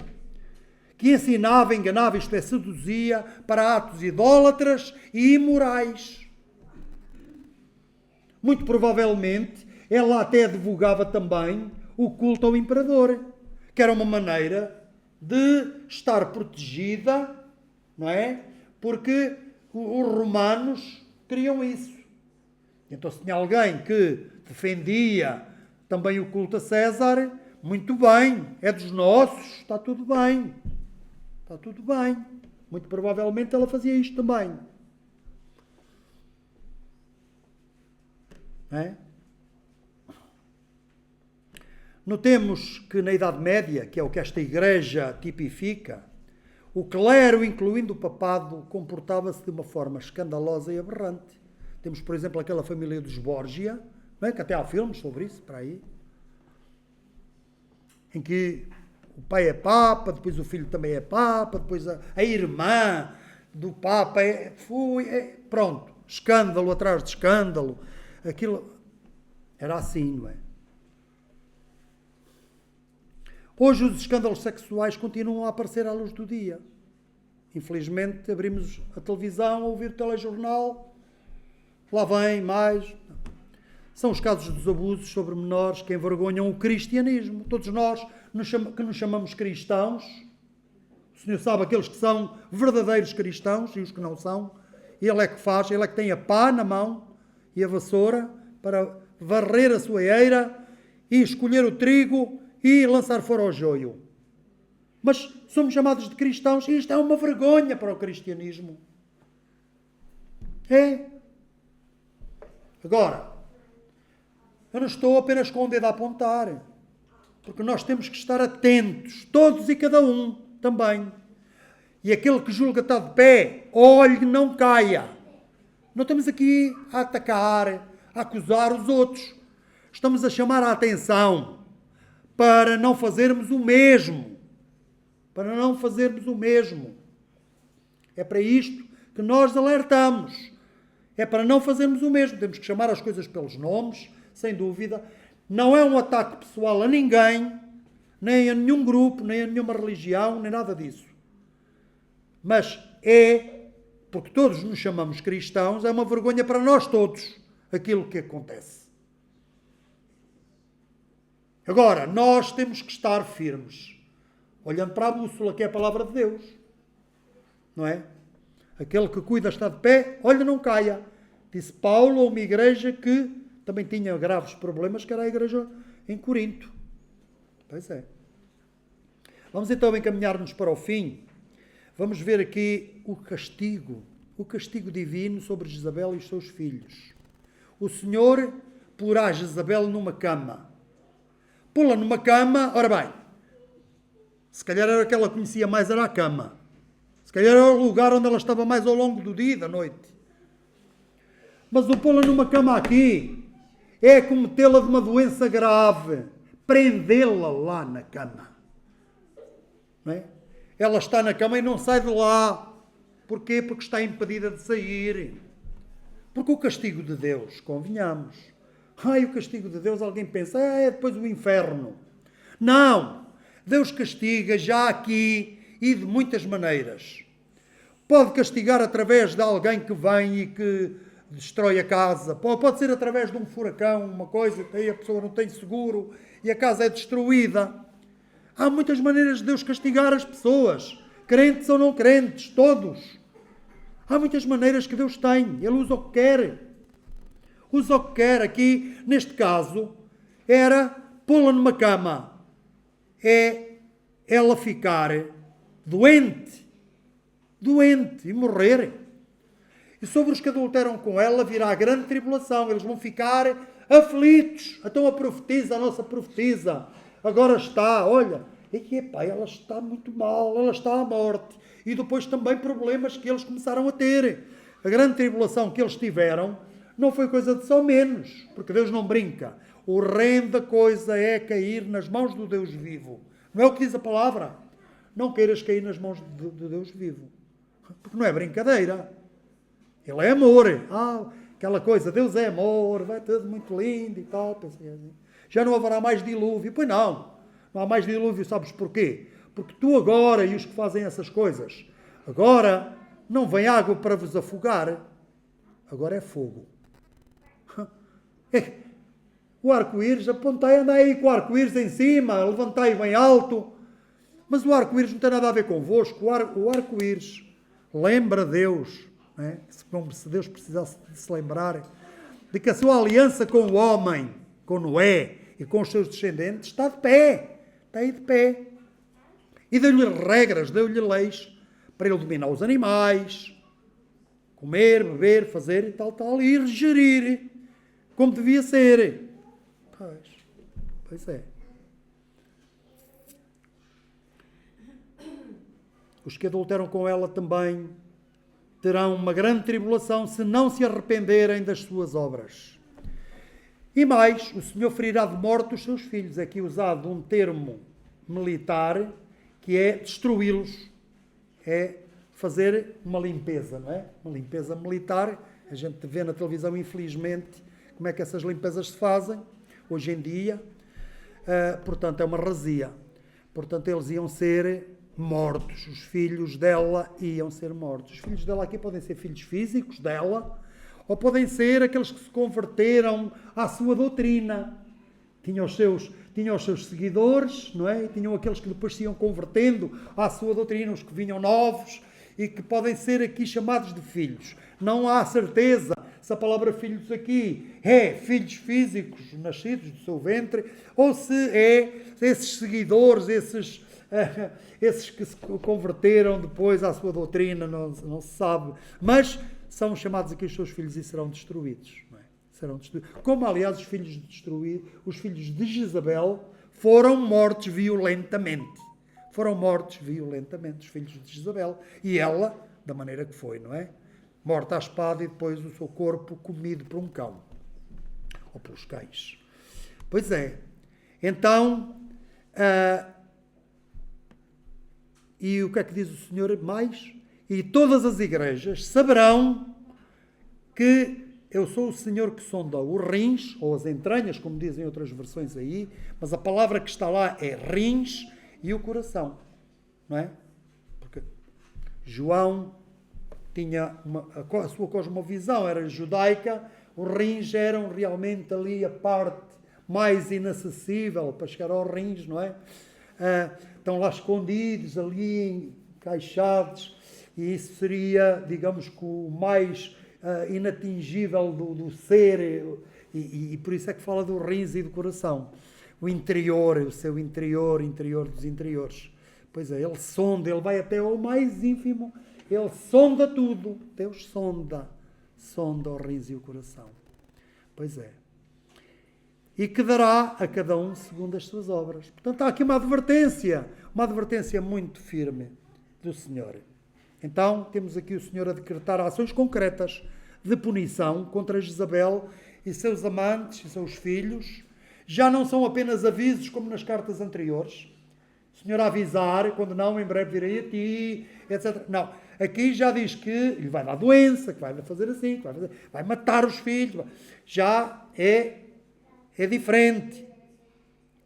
[SPEAKER 1] que ensinava, enganava, isto é, seduzia, para atos idólatras e imorais. Muito provavelmente, ela até divulgava também o culto ao imperador, que era uma maneira de estar protegida, não é? Porque os romanos queriam isso. Então, se tinha alguém que defendia também o culto a César, muito bem, é dos nossos, está tudo bem. Está tudo bem. Muito provavelmente ela fazia isto também. Não é? Notemos que na Idade Média, que é o que esta igreja tipifica, o clero, incluindo o papado, comportava-se de uma forma escandalosa e aberrante. Temos, por exemplo, aquela família dos Borgia, não é? Que até há filmes sobre isso, para aí, em que o pai é papa, depois o filho também é papa, depois a irmã do papa pronto, escândalo atrás de escândalo. Aquilo era assim, não é? Hoje os escândalos sexuais continuam a aparecer à luz do dia. Infelizmente, abrimos a televisão, ouvir o telejornal, lá vem mais. São os casos dos abusos sobre menores que envergonham o cristianismo. Todos nós que nos chamamos cristãos, o Senhor sabe aqueles que são verdadeiros cristãos e os que não são, Ele é que faz, Ele é que tem a pá na mão e a vassoura para varrer a sua eira e escolher o trigo e lançar fora o joio. Mas somos chamados de cristãos e isto é uma vergonha para o cristianismo. É. Agora, eu não estou apenas com o dedo a apontar, porque nós temos que estar atentos, todos e cada um também. E aquele que julga estar de pé, olhe, não caia. Não estamos aqui a atacar, a acusar os outros. Estamos a chamar a atenção para não fazermos o mesmo. Para não fazermos o mesmo. É para isto que nós alertamos. É para não fazermos o mesmo. Temos que chamar as coisas pelos nomes, sem dúvida. Não é um ataque pessoal a ninguém, nem a nenhum grupo, nem a nenhuma religião, nem nada disso. Mas porque todos nos chamamos cristãos, é uma vergonha para nós todos aquilo que acontece. Agora, nós temos que estar firmes, olhando para a bússola, que é a palavra de Deus. Não é? Aquele que cuida está de pé, olha, não caia. Disse Paulo a uma igreja que também tinha graves problemas, que era a igreja em Corinto. Pois é. Vamos então encaminhar-nos para o fim. Vamos ver aqui o castigo divino sobre Jezabel e os seus filhos. O Senhor porá Jezabel numa cama. Pô-la numa cama, ora bem, se calhar era o que ela conhecia mais, era a cama. Se calhar era o lugar onde ela estava mais ao longo do dia e da noite. Mas o pô-la numa cama aqui é cometê-la de uma doença grave, prendê-la lá na cama. Não é? Ela está na cama e não sai de lá. Porquê? Porque está impedida de sair. Porque o castigo de Deus, convenhamos. O castigo de Deus, alguém pensa, é depois o inferno. Não! Deus castiga já aqui e de muitas maneiras. Pode castigar através de alguém que vem e que destrói a casa. Pode ser através de um furacão, uma coisa, que a pessoa não tem seguro e a casa é destruída. Há muitas maneiras de Deus castigar as pessoas, crentes ou não crentes, todos. Há muitas maneiras que Deus tem. Ele usa o que quer. Usa o que quer. Aqui, neste caso, era pô-la numa cama. É ela ficar doente e morrer. E sobre os que adulteram com ela virá a grande tribulação. Eles vão ficar aflitos. Então a profetisa, a nossa profetisa, agora está, olha, ela está muito mal, ela está à morte. E depois também problemas que eles começaram a ter. A grande tribulação que eles tiveram não foi coisa de só menos, porque Deus não brinca. Horrenda coisa é cair nas mãos do Deus vivo. Não é o que diz a palavra? Não queiras cair nas mãos do Deus vivo. Porque não é brincadeira. Ele é amor. Aquela coisa, Deus é amor, vai tudo muito lindo e tal. Pensei assim. Já não haverá mais dilúvio. Pois não. Não há mais dilúvio, sabes porquê? Porque tu agora e os que fazem essas coisas, agora não vem água para vos afogar. Agora é fogo. O arco-íris, apontai, andai aí com o arco-íris em cima, levantai bem alto. Mas o arco-íris não tem nada a ver convosco. O arco-íris lembra Deus, né? Como se Deus precisasse de se lembrar de que a sua aliança com o homem, com Noé e com os seus descendentes, está de pé. Está aí de pé. E deu-lhe regras, deu-lhe leis para ele dominar os animais, comer, beber, fazer e tal, e gerir como devia ser. Pois é. Os que adulteram com ela também terão uma grande tribulação se não se arrependerem das suas obras. E mais, o Senhor ferirá de morte os seus filhos. Aqui usado um termo militar que é destruí-los. É fazer uma limpeza, não é? Uma limpeza militar. A gente vê na televisão, infelizmente, como é que essas limpezas se fazem hoje em dia. Portanto, é uma razia. Portanto, eles iam ser mortos. Os filhos dela iam ser mortos. Os filhos dela aqui podem ser filhos físicos dela, ou podem ser aqueles que se converteram à sua doutrina. Tinham os seus seguidores, não é? E tinham aqueles que depois se iam convertendo à sua doutrina, os que vinham novos, e que podem ser aqui chamados de filhos. Não há certeza se a palavra filhos aqui é filhos físicos nascidos do seu ventre, ou se é esses seguidores, esses que se converteram depois à sua doutrina, não se sabe. Mas são chamados aqui os seus filhos e serão destruídos. Não é? Serão destruídos. Como, aliás, os filhos de Jezabel foram mortos violentamente. Foram mortos violentamente, os filhos de Jezabel. E ela, da maneira que foi, não é? Morta à espada e depois o seu corpo comido por um cão. Ou pelos cães. Pois é. Então, e o que é que diz o Senhor mais? E todas as igrejas saberão que eu sou o Senhor que sonda os rins, ou as entranhas, como dizem outras versões aí, mas a palavra que está lá é rins e o coração. Não é? Porque João tinha a sua cosmovisão era judaica, os rins eram realmente ali a parte mais inacessível para chegar aos rins, não é? Estão lá escondidos, ali encaixados, e isso seria, digamos, que o mais inatingível do ser, e por isso é que fala dos rins e do coração. O interior, o seu interior dos interiores. Pois é, ele sonda, ele vai até ao mais ínfimo, ele sonda tudo. Deus sonda os rins e o coração. Pois é. E que dará a cada um segundo as suas obras. Portanto, há aqui uma advertência muito firme do Senhor. Então, temos aqui o Senhor a decretar ações concretas de punição contra Jezabel e seus amantes e seus filhos. Já não são apenas avisos como nas cartas anteriores. O Senhor a avisar, quando não, em breve virei a ti, etc. Não, aqui já diz que lhe vai dar doença, que vai fazer assim, que vai matar os filhos. Já é diferente,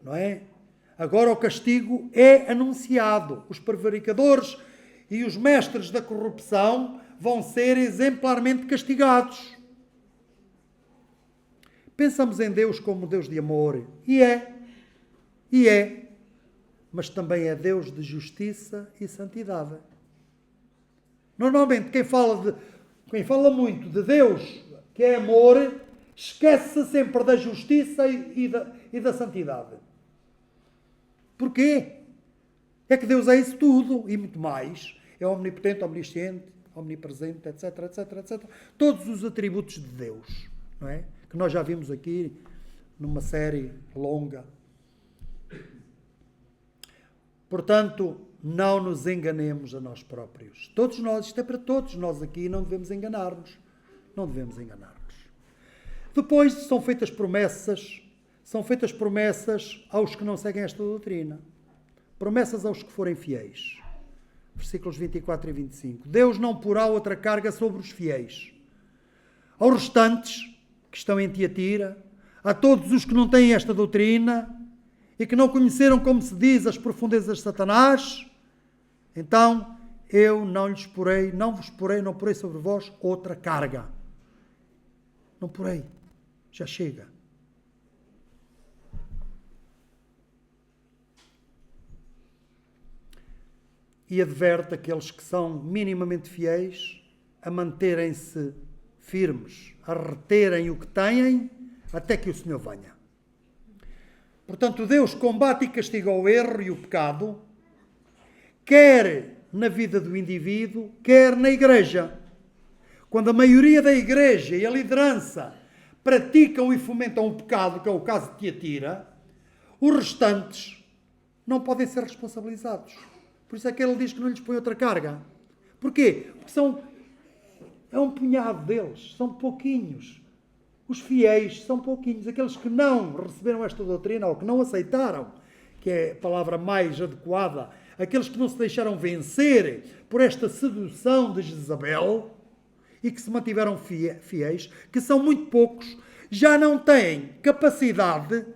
[SPEAKER 1] não é? Agora o castigo é anunciado. Os prevaricadores e os mestres da corrupção vão ser exemplarmente castigados. Pensamos em Deus como Deus de amor. E é. Mas também é Deus de justiça e santidade. Normalmente, quem fala muito de Deus, que é amor, esquece-se sempre da justiça e da santidade. Porquê? É que Deus é isso tudo e muito mais. É omnipotente, omnisciente, omnipresente, etc, etc, etc. Todos os atributos de Deus, não é? Que nós já vimos aqui numa série longa. Portanto, não nos enganemos a nós próprios. Todos nós, isto é para todos nós aqui, não devemos enganar-nos. Não devemos enganar-nos. Depois são feitas promessas aos que não seguem esta doutrina. Promessas aos que forem fiéis. Versículos 24 e 25. Deus não porá outra carga sobre os fiéis. Aos restantes, que estão em Tiatira, a todos os que não têm esta doutrina e que não conheceram, como se diz, as profundezas de Satanás, então eu não porei sobre vós outra carga. Não porei. Já chega. e adverte aqueles que são minimamente fiéis a manterem-se firmes, a reterem o que têm até que o Senhor venha. Portanto, Deus combate e castiga o erro e o pecado, quer na vida do indivíduo, quer na igreja. Quando a maioria da igreja e a liderança praticam e fomentam o pecado, que é o caso de Tiatira, os restantes não podem ser responsabilizados. Por isso é que ele diz que não lhes põe outra carga. Porquê? Porque é um punhado deles, são pouquinhos. Os fiéis são pouquinhos. Aqueles que não receberam esta doutrina ou que não aceitaram, que é a palavra mais adequada, aqueles que não se deixaram vencer por esta sedução de Jezabel e que se mantiveram fiéis, que são muito poucos, já não têm capacidade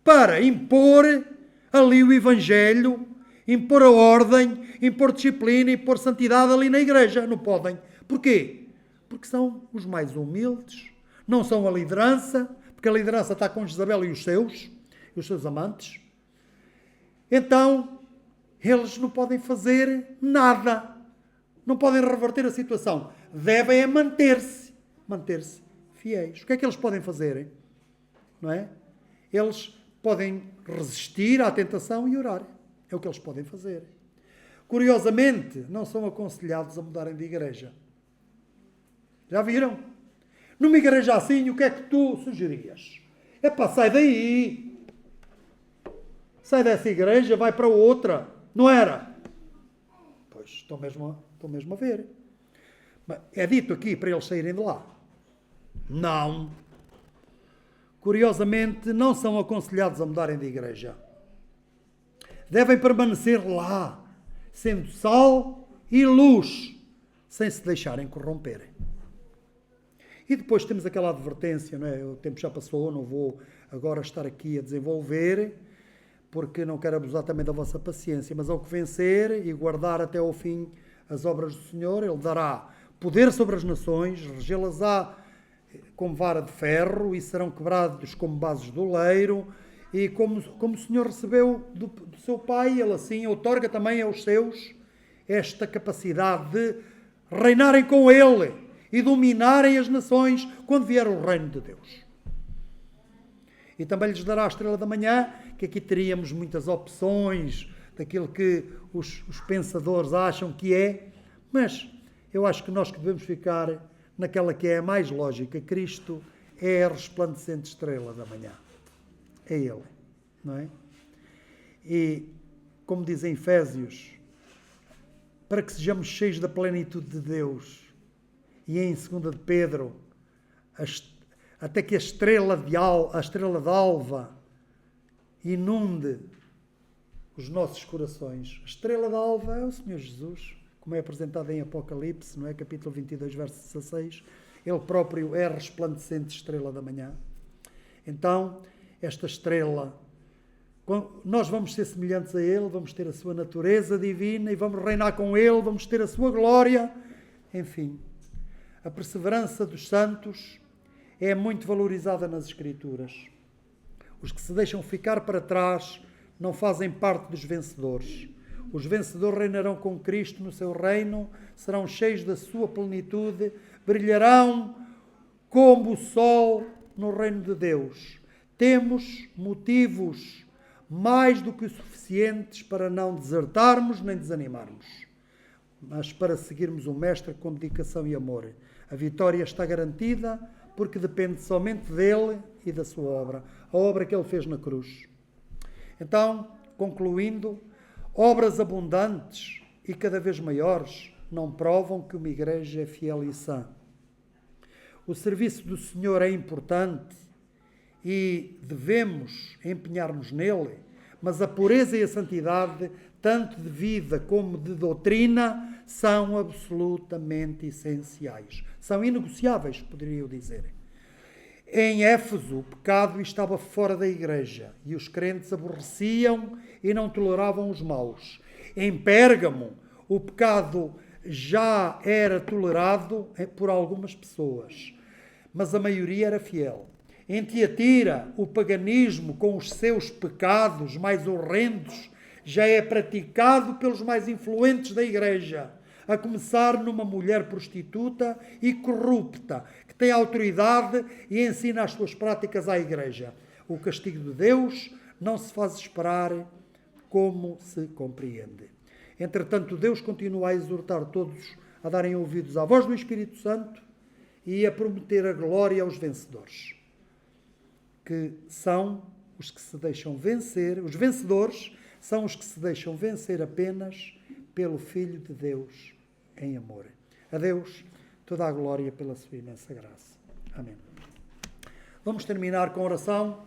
[SPEAKER 1] para impor ali o Evangelho, impor a ordem, impor disciplina, impor santidade ali na igreja. Não podem. Porquê? Porque são os mais humildes, não são a liderança, porque a liderança está com Jezabel e os seus amantes. Então, eles não podem fazer nada. Não podem reverter a situação. Devem manter-se fiéis. O que é que eles podem fazer? Não é? Eles podem resistir à tentação e orar. É o que eles podem fazer. Curiosamente, não são aconselhados a mudarem de igreja. Já viram? Numa igreja assim, o que é que tu sugerias? Sai daí. Sai dessa igreja, vai para outra. Não era? Pois, estou mesmo a ver. Mas é dito aqui para eles saírem de lá? Não. Curiosamente, não são aconselhados a mudarem de igreja. Devem permanecer lá, sendo sal e luz, sem se deixarem corromper. E depois temos aquela advertência, não é? O tempo já passou, não vou agora estar aqui a desenvolver, porque não quero abusar também da vossa paciência, mas ao que vencer e guardar até ao fim as obras do Senhor, Ele dará poder sobre as nações, regê-las-á com vara de ferro e serão quebrados como bases do oleiro, e como o Senhor recebeu do seu Pai, Ele assim outorga também aos seus esta capacidade de reinarem com Ele e dominarem as nações quando vier o reino de Deus. E também lhes dará a estrela da manhã, que aqui teríamos muitas opções daquilo que os pensadores acham que é, mas eu acho que nós que devemos ficar naquela que é a mais lógica. Cristo é a resplandecente estrela da manhã. É Ele, não é? E, como diz em Efésios, para que sejamos cheios da plenitude de Deus, e em 2 de Pedro, até que a estrela de alva inunde os nossos corações. A estrela de alva é o Senhor Jesus, como é apresentado em Apocalipse, não é? Capítulo 22, verso 16. Ele próprio é a resplandecente estrela da manhã. Então, esta estrela, nós vamos ser semelhantes a Ele, vamos ter a sua natureza divina e vamos reinar com Ele, vamos ter a sua glória. Enfim, a perseverança dos santos é muito valorizada nas Escrituras. Os que se deixam ficar para trás não fazem parte dos vencedores. Os vencedores reinarão com Cristo no seu reino, serão cheios da sua plenitude, brilharão como o sol no reino de Deus. Temos motivos mais do que suficientes para não desertarmos nem desanimarmos, mas para seguirmos o Mestre com dedicação e amor. A vitória está garantida porque depende somente dele e da sua obra, a obra que ele fez na cruz. Então, concluindo, obras abundantes e cada vez maiores não provam que uma igreja é fiel e sã. O serviço do Senhor é importante e devemos empenhar-nos nele, mas a pureza e a santidade, tanto de vida como de doutrina, são absolutamente essenciais. São inegociáveis, poderia eu dizer. Em Éfeso, o pecado estava fora da igreja e os crentes aborreciam e não toleravam os maus. Em Pérgamo, o pecado já era tolerado por algumas pessoas, mas a maioria era fiel. Em Tiatira, o paganismo, com os seus pecados mais horrendos, já é praticado pelos mais influentes da Igreja, a começar numa mulher prostituta e corrupta, que tem autoridade e ensina as suas práticas à Igreja. O castigo de Deus não se faz esperar, como se compreende. Entretanto, Deus continua a exortar todos a darem ouvidos à voz do Espírito Santo e a prometer a glória aos vencedores, que são os que se deixam vencer. Os vencedores são os que se deixam vencer apenas pelo Filho de Deus em amor. A Deus toda a glória pela sua imensa graça. Amém. Vamos terminar com oração.